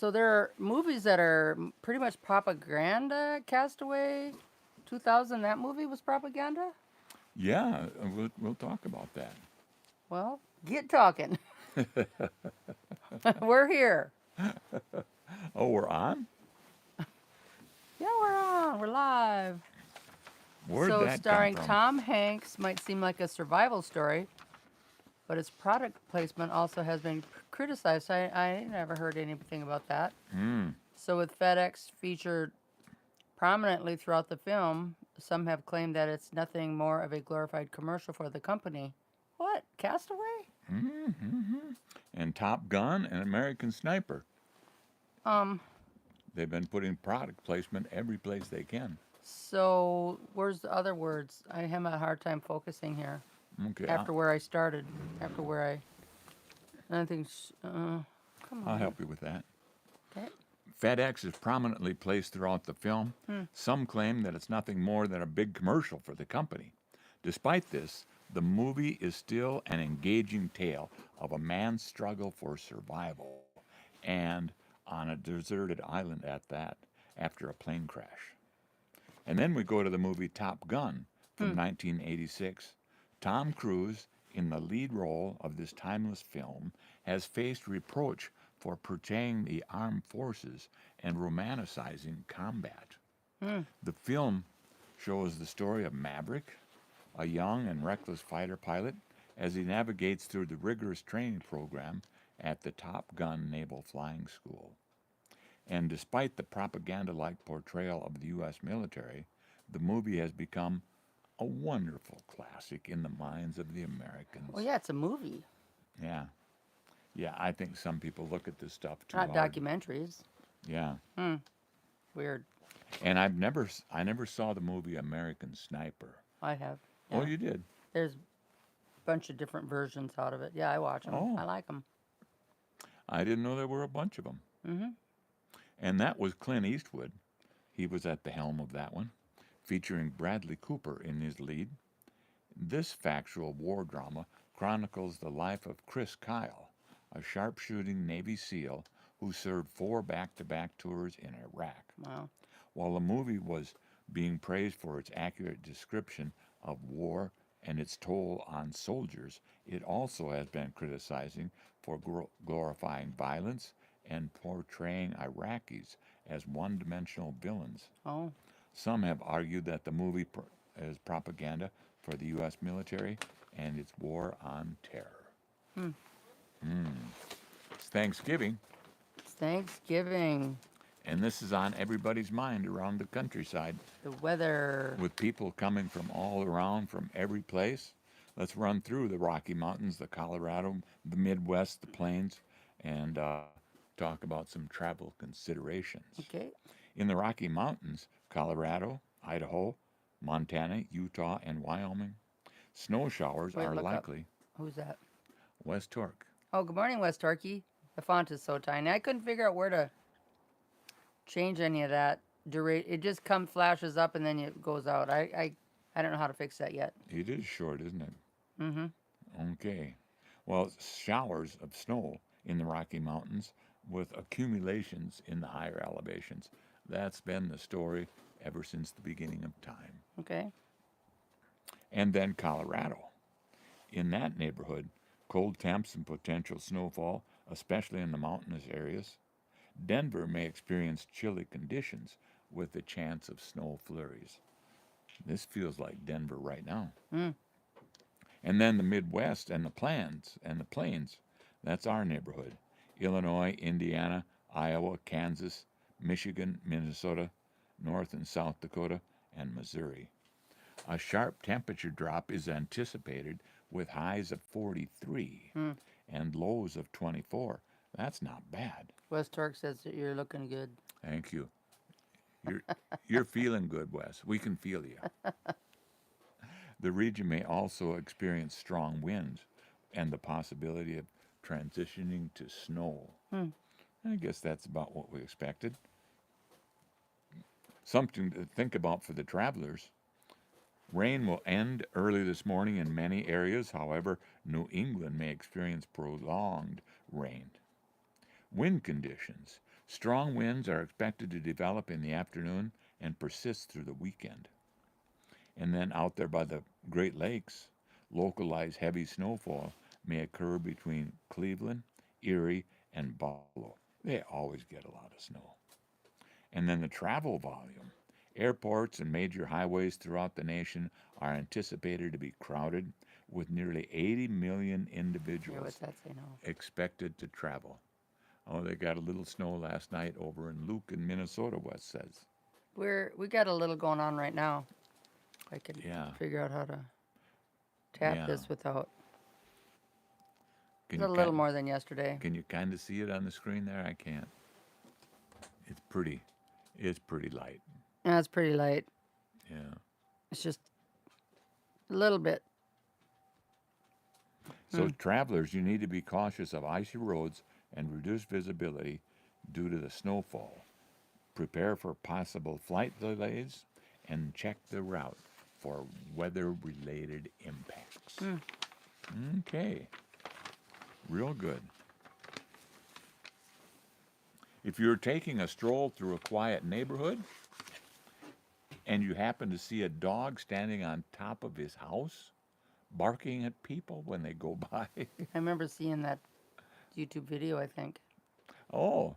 So there are movies that are pretty much propaganda. Castaway, 2000. That movie was propaganda. Yeah, we'll talk about that. Well, get talking. We're here. Oh, we're on? Yeah, we're on. We're live. Where'd So, that come starring from? Tom Hanks might seem like a survival story, but its product placement also has been criticized. I never heard anything about that. Hmm. So, with FedEx featured prominently throughout the film, some have claimed that it's nothing more of a glorified commercial for the company. What? Castaway? Mm-hmm. And Top Gun and American Sniper. Um, They've been putting product placement every place they can. so where's the other words? I have a hard time focusing here. Okay, After where I started, after where I think, come I'll on. help you with that. Okay. FedEx is prominently placed throughout the film. Hmm. Some claim that it's nothing more than a big commercial for the company. Despite this, the movie is still an engaging tale of a man's struggle for survival and on a deserted island at that after a plane crash. And then we go to the movie Top Gun from Hmm. 1986. Tom Cruise, in the lead role of this timeless film, has faced reproach for portraying the armed forces and romanticizing combat. Hmm. The film shows the story of Maverick, a young and reckless fighter pilot, as he navigates through the rigorous training program at the Top Gun Naval Flying School. And despite the propaganda like portrayal of the U.S. military, the movie has become a wonderful classic in the minds of the Well, Americans. yeah, it's a movie, Yeah, yeah, I think some people look at this stuff too not hard. documentaries. Yeah, Hmm. Weird. and I never saw the movie American Sniper. I have. Oh, Yeah. you did? There's a bunch of different versions out of it. Yeah, I watch them. I Oh, like them. I didn't know there were a bunch of them. Mm-hmm. And that was Clint Eastwood. He was at the helm of that one, featuring Bradley Cooper in his lead. This factual war drama chronicles the life of Chris Kyle, a sharpshooting Navy SEAL who served four back to back tours in Iraq. Wow. While the movie was being praised for its accurate description of war and its toll on soldiers, it also has been criticizing for glorifying violence and portraying Iraqis as one dimensional villains. Oh. Some have argued that the movie is propaganda for the U.S. military and its war on terror. Hmm. It's Thanksgiving, It's Thanksgiving. and this is on everybody's mind around the countryside, The weather. with people coming from all around, from every place. Let's run through the Rocky Mountains, the Colorado, the Midwest, the plains, and talk about some travel considerations. Okay. In the Rocky Mountains, Colorado, Idaho, Montana, Utah, and Wyoming, snow showers Wait, are look up. likely. Who's that? West Torque. Oh, good morning, West Turkey. The font is so tiny. I couldn't figure out where to change any of that. It just flashes up and then it goes out. I don't know how to fix that yet. It is short, isn't it? Mm-hmm. Okay. Well, showers of snow in the Rocky Mountains with accumulations in the higher elevations. That's been the story ever since the beginning of time. Okay. And then Colorado. In that neighborhood, cold temps and potential snowfall, especially in the mountainous areas. Denver may experience chilly conditions with the chance of snow flurries. This feels like Denver right now. Mm. And then the Midwest and the plains, that's our neighborhood. Illinois, Indiana, Iowa, Kansas, Michigan, Minnesota, North and South Dakota, and Missouri. A sharp temperature drop is anticipated with highs of 43 Mm. and lows of 24. That's not bad. West Turk says that you're looking good. Thank you. You're you're feeling good, Wes. We can feel you. The region may also experience strong winds and the possibility of transitioning to snow. Hmm. I guess that's about what we expected. Something to think about for the travelers. Rain will end early this morning in many areas. However, New England may experience prolonged rain. Wind conditions. Strong winds are expected to develop in the afternoon and persist through the weekend. And then out there by the Great Lakes, localized heavy snowfall may occur between Cleveland, Erie, and Buffalo. They always get a lot of snow. And then the travel volume. Airports and major highways throughout the nation are anticipated to be crowded with nearly 80 million Here, individuals what's that say now? expected to travel. Oh, they got a little snow last night over in Lucan, Minnesota, Wes says. We got a little going on right now. I can Yeah, figure out how to tap yeah. this without. Can It's a you little more than yesterday. can you kind of see it on the screen there? I can't. It's pretty. It's pretty light. Yeah, it's pretty light. Yeah. It's just a little bit. So travelers, you need to be cautious of icy roads and reduced visibility due to the snowfall. Prepare for possible flight delays and check the route for weather-related impacts. Okay. Real good. If you're taking a stroll through a quiet neighborhood and you happen to see a dog standing on top of his house, barking at people when they go by. I remember seeing that YouTube video, I think. Oh,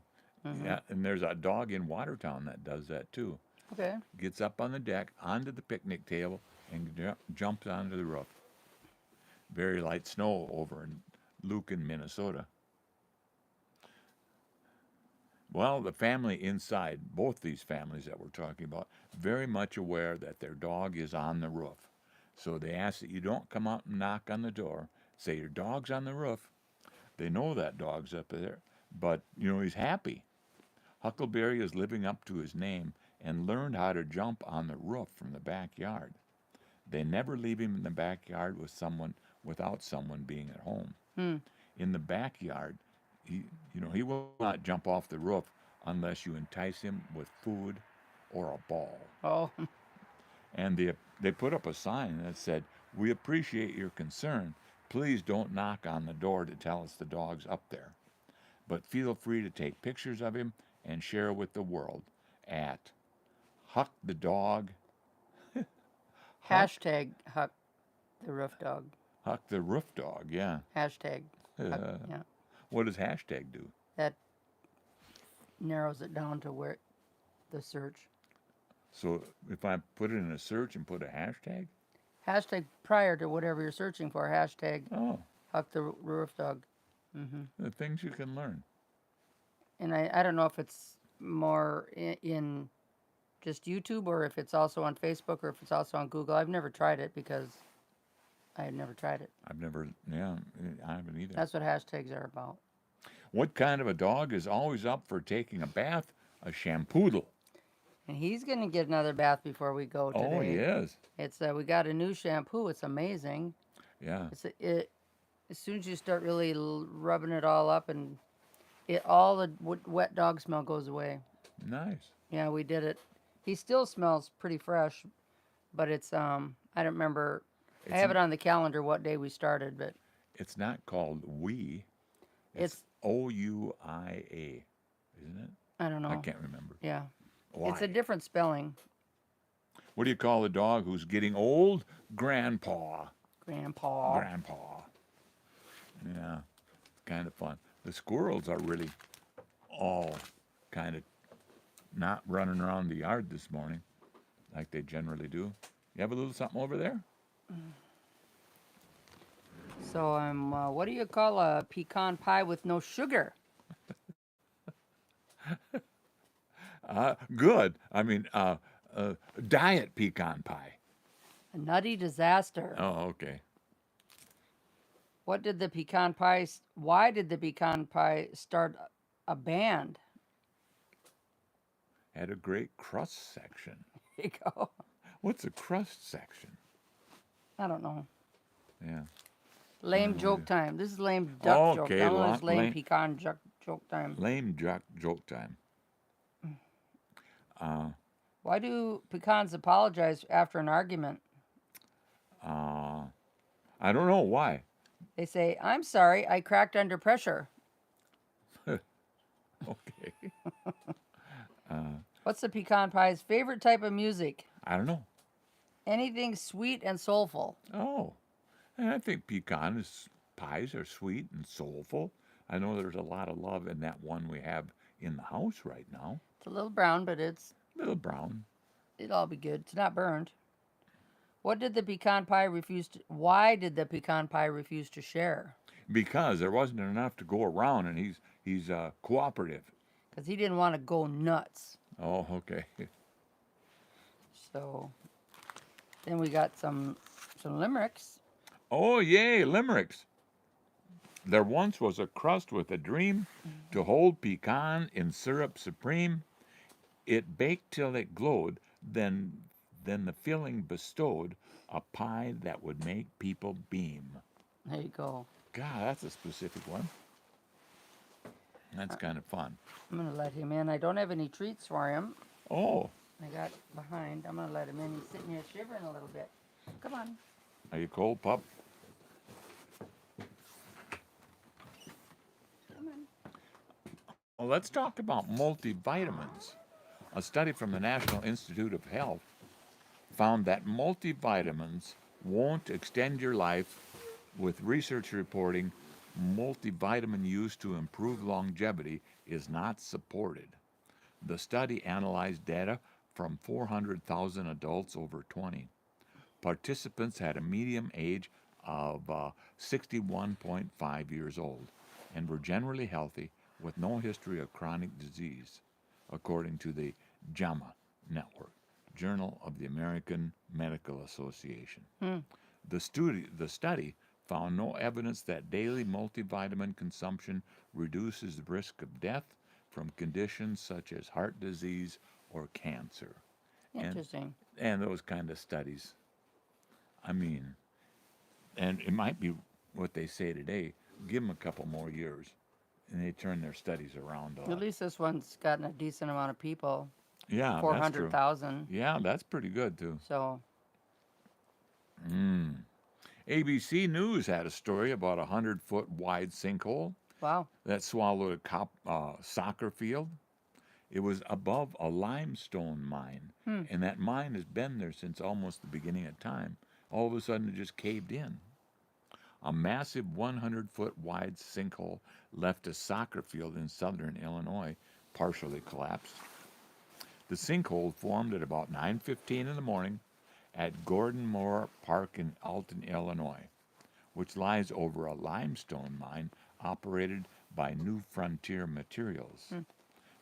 yeah. And there's a dog in Watertown that does that too. Okay. Gets up on the deck, onto the picnic table, and jumps onto the roof. Very light snow over in Lucan, Minnesota. Well, the family inside, both these families that we're talking about, very much aware that their dog is on the roof. So they ask that you don't come out and knock on the door. Say your dog's on the roof. They know that dog's up there, but he's happy. Huckleberry is living up to his name and learned how to jump on the roof from the backyard. They never leave him in the backyard without someone being at home. Hmm. In the backyard, he will not jump off the roof unless you entice him with food or a ball. Oh, And they put up a sign that said, "We appreciate your concern. Please don't knock on the door to tell us the dog's up there. But feel free to take pictures of him and share with the world at Huck the Dog, Huck, hashtag Huck the roof dog. Huck the Roof Dog." Yeah. Hashtag. Huck, yeah. What does hashtag do? That narrows it down to where the search. So if I put it in a search and put a hashtag, Hashtag prior to whatever you're searching for. Hashtag oh, Huck the roof dog. the things you can learn. And I don't know if it's more in just YouTube or if it's also on Facebook or if it's also on Google. I've never tried it because I had never tried it. I haven't either. That's what hashtags are about. What kind of a dog is always up for taking a bath? A shampoodle. And he's gonna get another bath before we go today. Oh, he is. It's we got a new shampoo. It's amazing. Yeah. As soon as you start really rubbing it all up and all the wet dog smell goes away. Nice. Yeah, we did it. He still smells pretty fresh, but it's I don't remember. I have it on the calendar what day we started, but It's not called we. it's OUIA, isn't it? I don't know. I can't remember. Yeah, Why? it's a different spelling. What do you call a dog who's getting old? Grandpa. Grandpa. Grandpa. Yeah, kind of fun. The squirrels are really all kind of not running around the yard this morning like they generally do. You have a little something over there? So what do you call a pecan pie with no sugar? Good. I mean, diet pecan pie. A nutty disaster. Oh, okay. Why did the pecan pie start a band? Had a great crust section. There you go. What's a crust section? I don't know. Yeah. Lame joke time. This is lame duck joke. Okay, That one is lame lame- pecan joke time. Lame joke time. Why do pecans apologize after an argument? I don't know why. They say, "I'm sorry, I cracked under pressure." Okay. What's the pecan pie's favorite type of music? I don't know. Anything sweet and soulful. Oh, and I think pies are sweet and soulful. I know there's a lot of love in that one we have in the house right now. It's a little brown, but Little brown. it'll all be good. It's not burned. What did the pecan pie refuse to? Why did the pecan pie refuse to share? Because there wasn't enough to go around, and he's cooperative. Because he didn't want to go nuts. Oh, okay. So then we got some limericks. Oh, yay, limericks. There once was a crust with a dream to hold pecan in syrup supreme. It baked till it glowed, then the filling bestowed a pie that would make people beam. There you go. God, that's a specific one. That's kind of fun. I'm gonna let him in. I don't have any treats for him. Oh, I got behind. I'm gonna let him in. He's sitting here shivering a little bit. Come on. are you cold, pup? Come on. Well, let's talk about multivitamins. A study from the National Institute of Health found that multivitamins won't extend your life, with research reporting multivitamin use to improve longevity is not supported. The study analyzed data from 400,000 adults over 20. Participants had a median age of 61.5 years old and were generally healthy with no history of chronic disease, according to the JAMA Network, Journal of the American Medical Association. The study found no evidence that daily multivitamin consumption reduces the risk of death from conditions such as heart disease or cancer. And, Interesting. and those kind of studies, I mean, and it might be what they say today, give them a couple more years, and they turn their studies around a At lot. least this one's gotten a decent amount of people. Yeah, Four that's hundred true. thousand. Yeah, that's pretty good, too. So ABC News had a story about a 100-foot wide sinkhole wow. that swallowed a soccer field. It was above a limestone mine, and that mine has been there since almost the beginning of time. All of a sudden, it just caved in. A massive 100-foot wide sinkhole left a soccer field in southern Illinois partially collapsed. The sinkhole formed at about 9:15 in the morning at Gordon Moore Park in Alton, Illinois, which lies over a limestone mine operated by New Frontier Materials.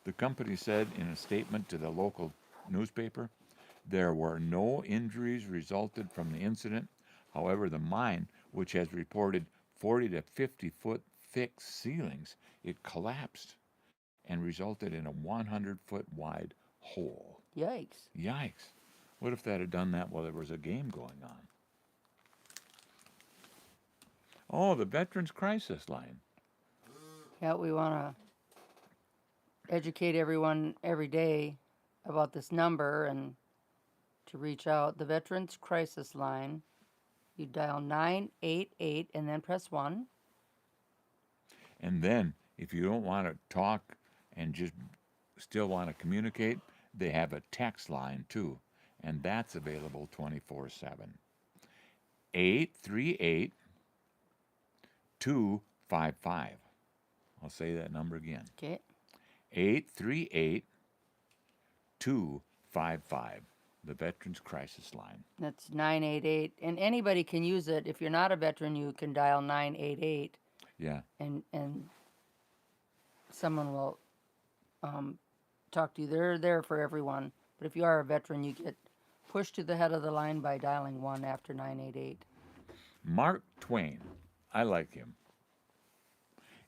The company said in a statement to the local newspaper, there were no injuries resulted from the incident. However, the mine, which has reported 40 to 50-foot thick ceilings, it collapsed and resulted in a 100-foot wide hole. Yikes. Yikes. What if that had done that while there was a game going on? Oh, the Veterans Crisis Line. Yeah, we want to educate everyone every day about this number and to reach out. The Veterans Crisis Line. You dial 988 and then press 1. And then, if you don't want to talk and just still want to communicate, they have a text line too, and that's available 24/7. 838 255. I'll say that number again. Okay. 838 255. The Veterans Crisis Line. That's 988. And anybody can use it. If you're not a veteran, you can dial 988 Yeah. and someone will talk to you. They're there for everyone. But if you are a veteran, you get pushed to the head of the line by dialing 1 after 988. Mark Twain. I like him.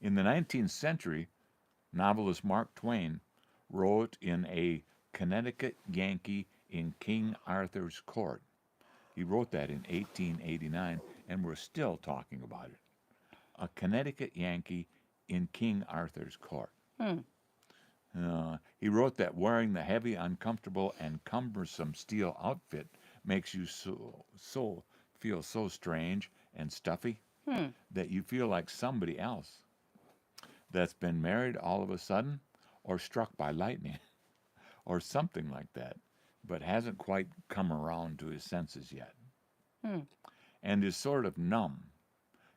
In the 19th century, novelist Mark Twain wrote in A Connecticut Yankee in King Arthur's Court. He wrote that in 1889, and we're still talking about it. A Connecticut Yankee in King Arthur's Court. He wrote that wearing the heavy, uncomfortable, and cumbersome steel outfit makes you feel so strange and stuffy that you feel like somebody else that's been married all of a sudden, or struck by lightning or something like that, but hasn't quite come around to his senses yet Hmm. and is sort of numb.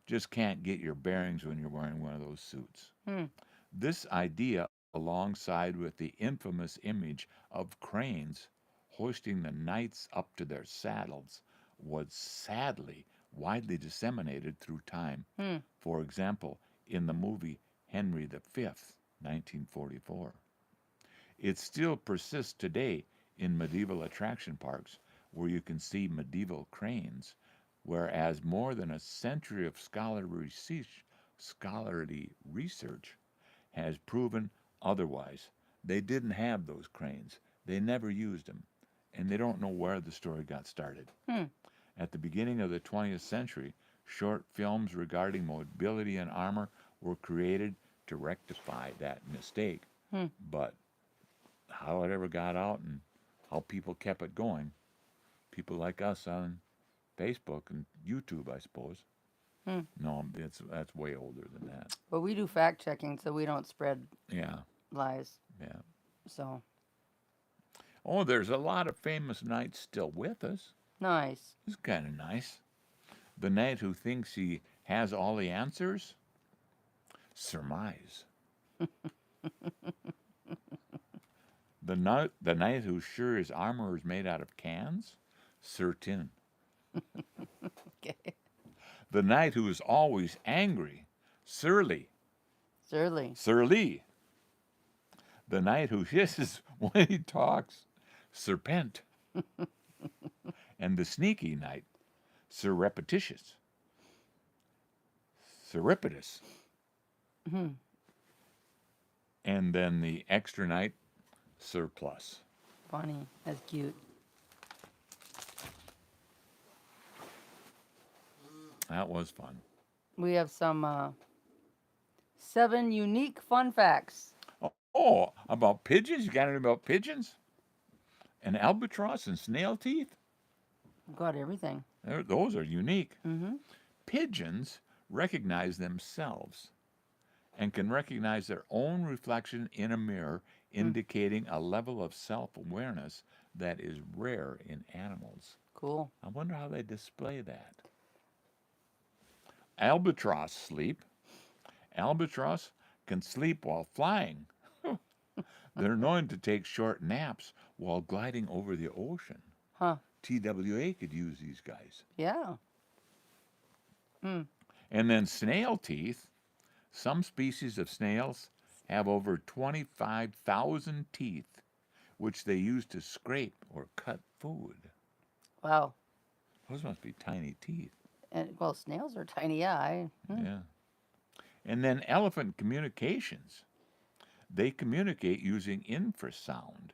Just can't get your bearings when you're wearing one of those suits. Hmm. This idea, alongside with the infamous image of cranes hoisting the knights up to their saddles, was sadly widely disseminated through time. Hmm. For example, in the movie Henry V, 1944. It still persists today in medieval attraction parks where you can see medieval cranes, whereas more than a century of scholarly research has proven otherwise. They didn't have those cranes. They never used them. And they don't know where the story got started. Hmm. At the beginning of the 20th century, short films regarding mobility and armor were created to rectify that mistake. Hmm. But how it ever got out and how people kept it going, people like us on Facebook and YouTube, I suppose. Hmm. No, that's way older than that. But we do fact checking, so we don't spread Yeah, lies. yeah. So Oh, there's a lot of famous knights still with us. nice. It's kind of nice. The knight who thinks he has all the answers? Surmise. The knight who's sure his armor is made out of cans? Certain. Okay. The knight who is always angry? Surly. Surly. Surly. The knight who hisses when he talks? Serpent. And the sneaky knight? Surreptitious. Surreptitious. Hmm. And then the extra knight? Surplus. Funny. That's cute. That was fun. We have some 7 unique fun facts. Oh, about pigeons? You got anything about pigeons? And albatross and snail teeth? Got everything. Those are unique. Mm-hmm. Pigeons recognize themselves and can recognize their own reflection in a mirror, indicating a level of self-awareness that is rare in animals. Cool. I wonder how they display that. Albatross sleep. Albatross can sleep while flying. They're known to take short naps while gliding over the ocean. Huh. TWA could use these guys. Yeah. Hmm. And then snail teeth. Some species of snails have over 25,000 teeth, which they use to scrape or cut food. Wow. Those must be tiny teeth. And well, snails are tiny. Yeah. Yeah. And then elephant communications. They communicate using infrasound,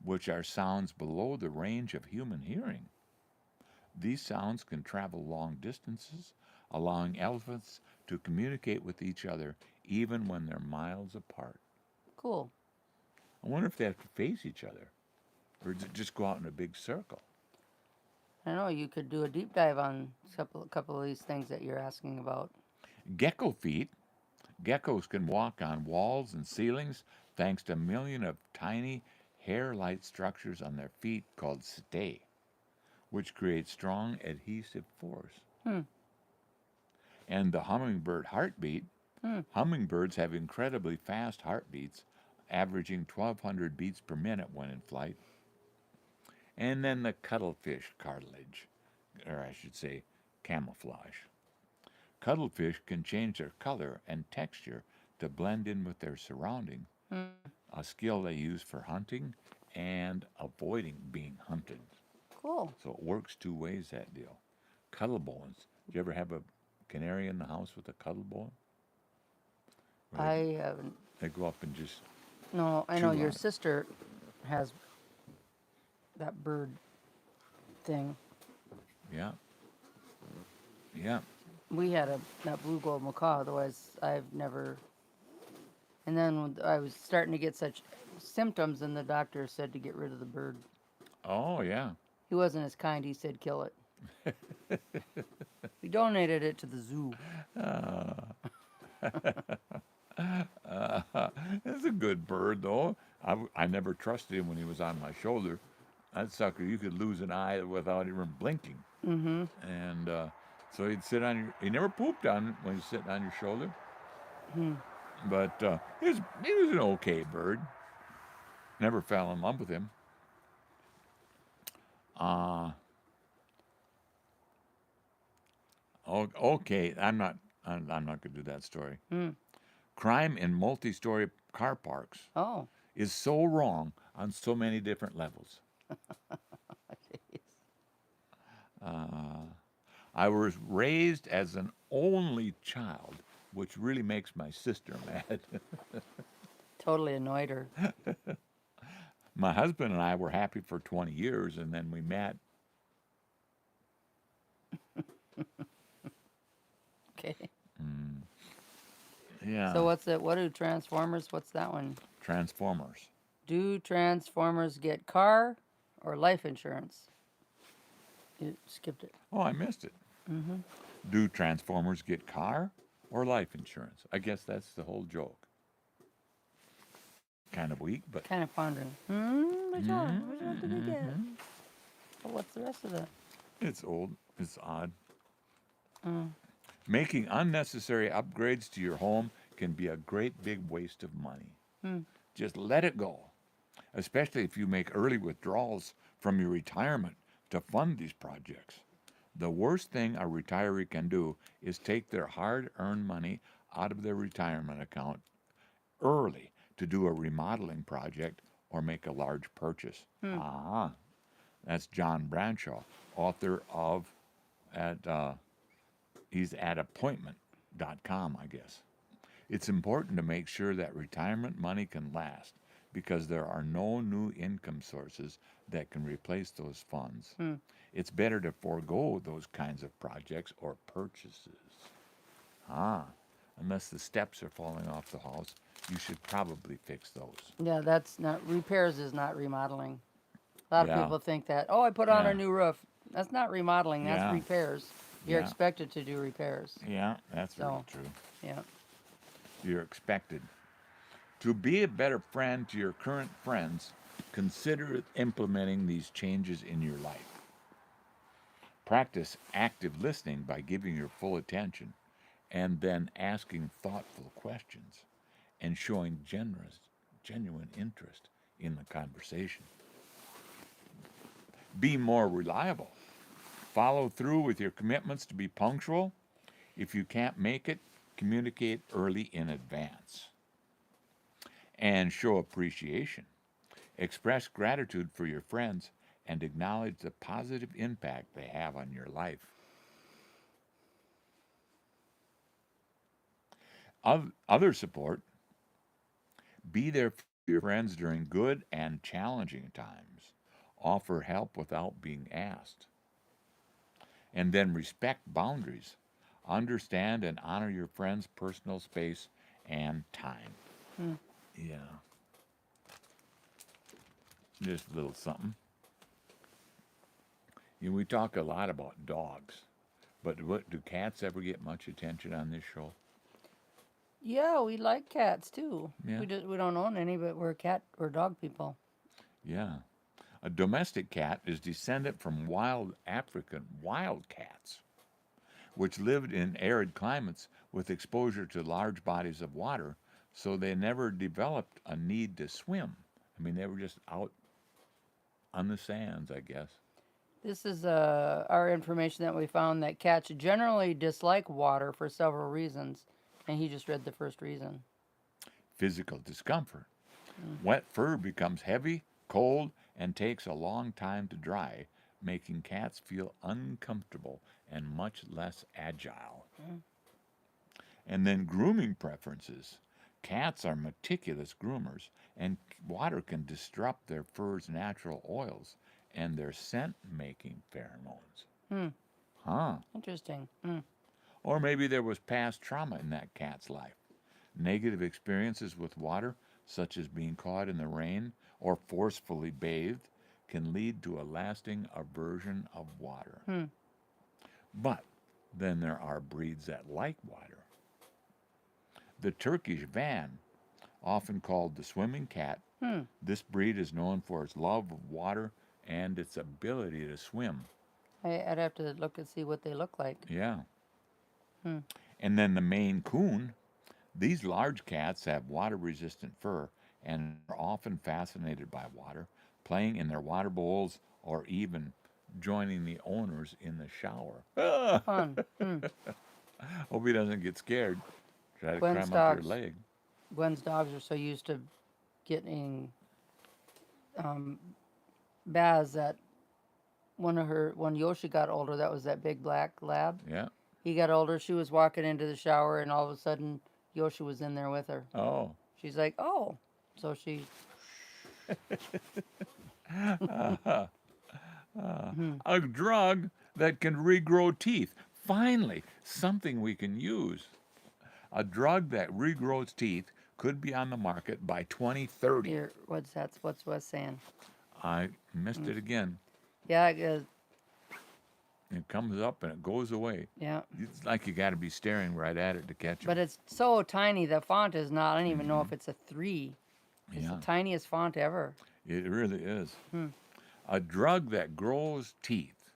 which are sounds below the range of human hearing. These sounds can travel long distances, allowing elephants to communicate with each other even when they're miles apart. Cool. I wonder if they have to face each other or just go out in a big circle. I know you could do a deep dive on a couple of these things that you're asking about. Gecko feet. Geckos can walk on walls and ceilings thanks to a million of tiny hair-like structures on their feet called setae, which create strong adhesive force. Hmm. And the hummingbird heartbeat. Hummingbirds have incredibly fast heartbeats, averaging 1,200 beats per minute when in flight. And then the cuttlefish cartilage, or I should say camouflage. Cuttlefish can change their color and texture to blend in with their surrounding, a skill they use for hunting and avoiding being hunted. Cool. So it works two ways, that deal. Cuttlebones. Did you ever have a canary in the house with a cuttlebone? I haven't. They go up and just, No, I know chew your on it. sister has that bird thing. yeah. Yeah. We had that blue gold macaw, otherwise I've never. And then when I was starting to get such symptoms, and the doctor said to get rid of the bird. Oh, yeah. He wasn't as kind. He said kill it. We donated it to the zoo. It's a good bird, though. I never trusted him when he was on my shoulder. That sucker, you could lose an eye without even blinking. Mm-hmm. And so he'd sit on your. He never pooped on when he's sitting on your shoulder, Hmm. but he was an okay bird. Never fell in love with him. Uh, okay, I'm not going to do that story. Hmm. Crime in multi-story car parks Oh. is so wrong on so many different levels. Jeez. I was raised as an only child, which really makes my sister mad. Totally annoyed her. My husband and I were happy for 20 years, and then we met. Okay. Yeah, So what's it? What do Transformers? What's that one? Transformers. Do Transformers get car or life insurance? You skipped it. Oh, I missed it. Mm-hmm. Do Transformers get car or life insurance? I guess that's the whole joke. Kind of weak, but Kind of pondering. Which one? Which one did they get? Well, what's the rest of it? it's old. It's odd. Mm. Making unnecessary upgrades to your home can be a great big waste of money. Hmm. Just let it go, especially if you make early withdrawals from your retirement to fund these projects. The worst thing a retiree can do is take their hard earned money out of their retirement account early to do a remodeling project or make a large purchase. Ah, that's John Bradshaw, author of he's at appointment.com, I guess. It's important to make sure that retirement money can last because there are no new income sources that can replace those funds. Hmm. It's better to forego those kinds of projects or purchases. Ah, unless the steps are falling off the house, you should probably fix those. Yeah, that's not repairs. Is not remodeling. A lot of Yeah. people think that. Oh, I put on Yeah. a new roof. That's not remodeling. That's Yeah. repairs. You're Yeah. expected to do repairs. Yeah, that's really So- true. Yeah. You're expected. To be a better friend to your current friends, consider implementing these changes in your life. Practice active listening by giving your full attention and then asking thoughtful questions and showing genuine interest in the conversation. Be more reliable. Follow through with your commitments to be punctual. If you can't make it, communicate early in advance. And show appreciation. Express gratitude for your friends and acknowledge the positive impact they have on your life. Other support. Be there for your friends during good and challenging times. Offer help without being asked. And then respect boundaries. Understand and honor your friends' personal space and time. Hmm. Yeah. Just a little something. You know, we talk a lot about dogs, but do cats ever get much attention on this show? Yeah, we like cats too. Yeah. We don't own any, but we're cat or dog people. Yeah. A domestic cat is descendant from wild African wildcats, which lived in arid climates with exposure to large bodies of water, so they never developed a need to swim. I mean, they were just out on the sands, I guess. This is our information that we found that cats generally dislike water for several reasons, and he just read the first reason. Physical discomfort. Wet fur becomes heavy, cold, and takes a long time to dry, making cats feel uncomfortable and much less agile. And then grooming preferences. Cats are meticulous groomers, and water can disrupt their fur's natural oils and their scent-making pheromones. Hmm. Huh. Interesting. Hmm. Or maybe there was past trauma in that cat's life. Negative experiences with water, such as being caught in the rain or forcefully bathed, can lead to a lasting aversion of water. Hmm. But then there are breeds that like water. The Turkish van, often called the swimming cat. This breed is known for its love of water and its ability to swim. I'd have to look and see what they look like. Yeah. Hmm. And then the Maine Coon. These large cats have water resistant fur and are often fascinated by water, playing in their water bowls or even joining the owners in the shower. Fun. Hope he doesn't get scared. Try to Gwen's climb up your dogs. leg. Gwen's dogs are so used to getting baths that when Yoshi got older, that was that big black lab. Yeah. He got older. She was walking into the shower, and all of a sudden, Yoshi was in there with her. Oh. She's like, "Oh," so she. A drug that can regrow teeth. Finally, something we can use. A drug that regrows teeth could be on the market by 2030. Here, what's Wes saying? I missed it again. Yeah, It comes up and it goes away. yeah. It's like you got to be staring right at it to catch it. But it's so tiny. The font is not. I don't even know if it's a 3. It's Yeah. the tiniest font ever. It really is. A drug that grows teeth.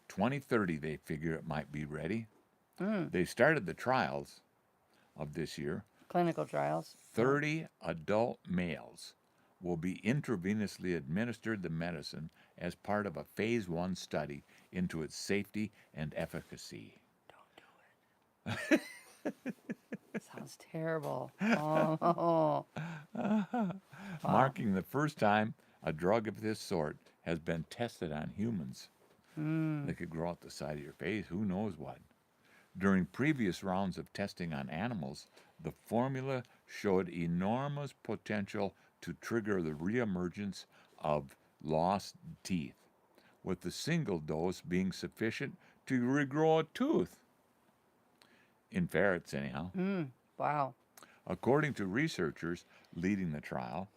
2030, they figure it might be ready. They started the trials of this year. Clinical trials. 30 adult males will be intravenously administered the medicine as part of a phase 1 study into its safety and efficacy. Don't do it. Sounds terrible. Oh. Marking the first time a drug of this sort has been tested on humans. They could grow out the side of your face, who knows what. During previous rounds of testing on animals, the formula showed enormous potential to trigger the reemergence of lost teeth, with the single dose being sufficient to regrow a tooth. In ferrets, anyhow. Wow. According to researchers leading the trial,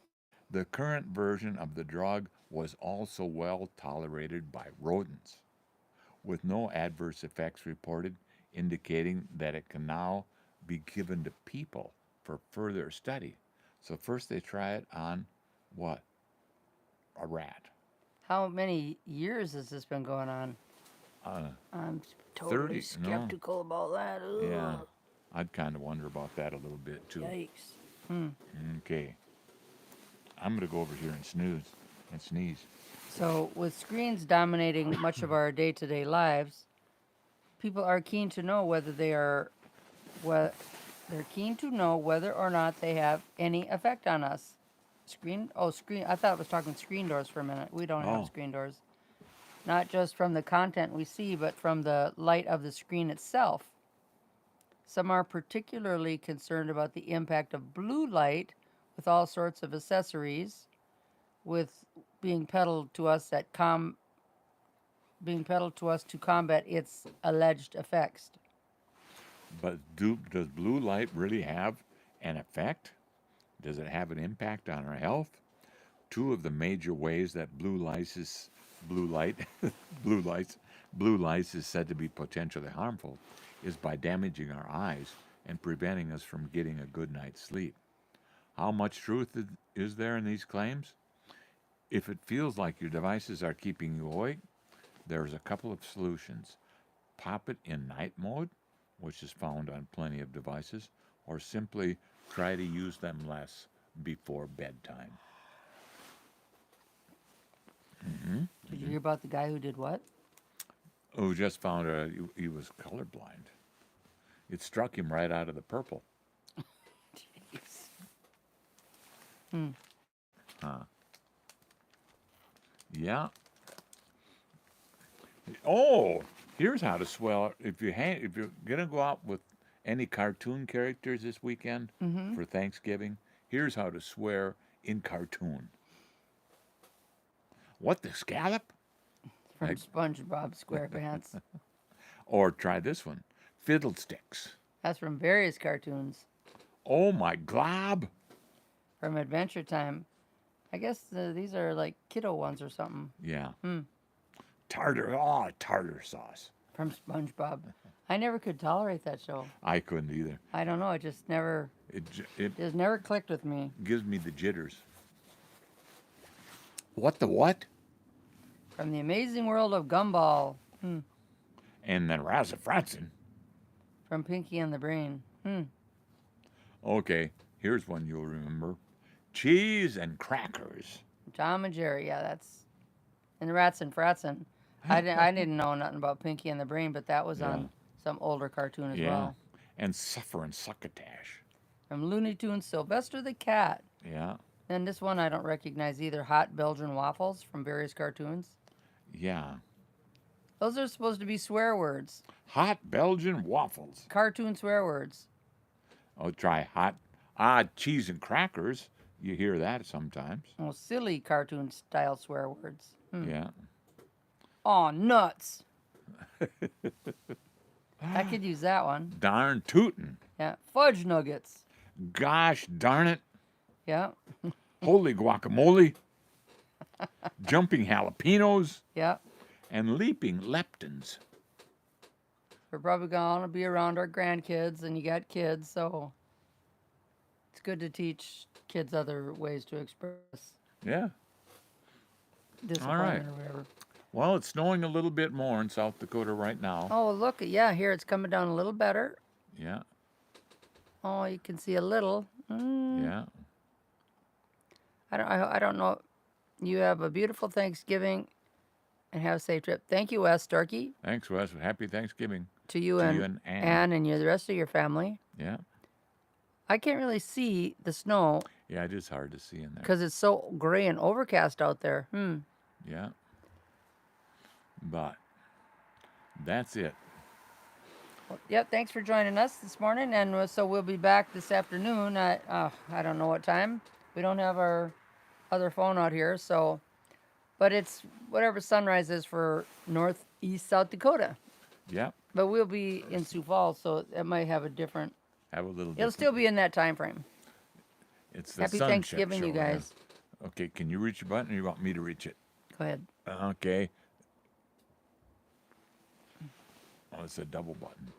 the current version of the drug was also well tolerated by rodents, with no adverse effects reported, indicating that it can now be given to people for further study. So first they try it on what? A rat. How many years has this been going on? I'm totally 30, no. skeptical about that. Ugh. Yeah. I'd kind of wonder about that a little bit too. Yikes. Okay. I'm going to go over here and snooze and sneeze. So, with screens dominating much of our day-to-day lives, people are keen to know whether they're keen to know whether or not they have any effect on us. Screen. I thought it was talking screen doors for a minute. We don't Oh. have screen doors. Not just from the content we see, but from the light of the screen itself. Some are particularly concerned about the impact of blue light with all sorts of accessories, with being peddled to us to combat its alleged effects. But does blue light really have an effect? Does it have an impact on our health? Two of the major ways that blue light is said to be potentially harmful is by damaging our eyes and preventing us from getting a good night's sleep. How much truth is there in these claims? If it feels like your devices are keeping you awake, there's a couple of solutions. Pop it in night mode, which is found on plenty of devices, or simply try to use them less before bedtime. Did you hear about the guy who did what? Who just found he was colorblind. It struck him right out of the purple. Jeez. Yeah. Oh, here's how to swell. If you're gonna go out with any cartoon characters this weekend for Thanksgiving, here's how to swear in cartoon. What the scallop? From Like- SpongeBob SquarePants. Or try this one, fiddlesticks. That's from various cartoons. Oh my glob! From Adventure Time. I guess these are like kiddo ones or something. Yeah. Tartar sauce. from SpongeBob. I never could tolerate that show. I couldn't either. I don't know. It just never It just never clicked with me. gives me the jitters. What the what? From the Amazing World of Gumball. And then Razafranson. From Pinky and the Brain. Okay, here's one you'll remember. Cheese and crackers. Tom and Jerry. Yeah, that's. And the Rats and Fratzen. I didn't know nothing about Pinky and the Brain, but that was on some older cartoon as well. And Suffer and Succotash. From Looney Tunes, Sylvester the Cat. Yeah. And this one I don't recognize either. Hot Belgian Waffles from various cartoons. Yeah. Those are supposed to be swear words. Hot Belgian waffles. Cartoon swear words. Oh, try hot, cheese and crackers. You hear that sometimes. Oh, silly cartoon style swear words. Yeah. Aw, nuts. I could use that one. Darn tootin'. Yeah. Fudge nuggets. Gosh darn it. Yeah. Holy guacamole. Jumping jalapenos. Yeah. And leaping leptons. We're probably going to be around our grandkids, and you got kids, so it's good to teach kids other ways to express Yeah. disappointment or whatever. Well, it's snowing a little bit more in South Dakota right now. Oh, look, yeah, here it's coming down a little better. Yeah. Oh, you can see a little. Yeah. I don't know. You have a beautiful Thanksgiving, and have a safe trip. Thank you, Wes Starkey. Thanks, Wes. Happy Thanksgiving. To you and Ann and the rest of your family. Yeah. I can't really see the snow Yeah, it is hard to see in there. because it's so gray and overcast out there. Yeah. But that's it. Well, yep, thanks for joining us this morning. And so we'll be back this afternoon at, I don't know what time. We don't have our other phone out here, so, but it's whatever sunrise is for northeast South Dakota. Yeah. But we'll be in Sioux Falls, so it might have a different, Have a little it'll different. still be in that time frame. It's the Happy sunset Thanksgiving, show, you yeah. guys. Okay, can you reach a button or you want me to reach it? Go ahead. Okay. Oh, it's a double button.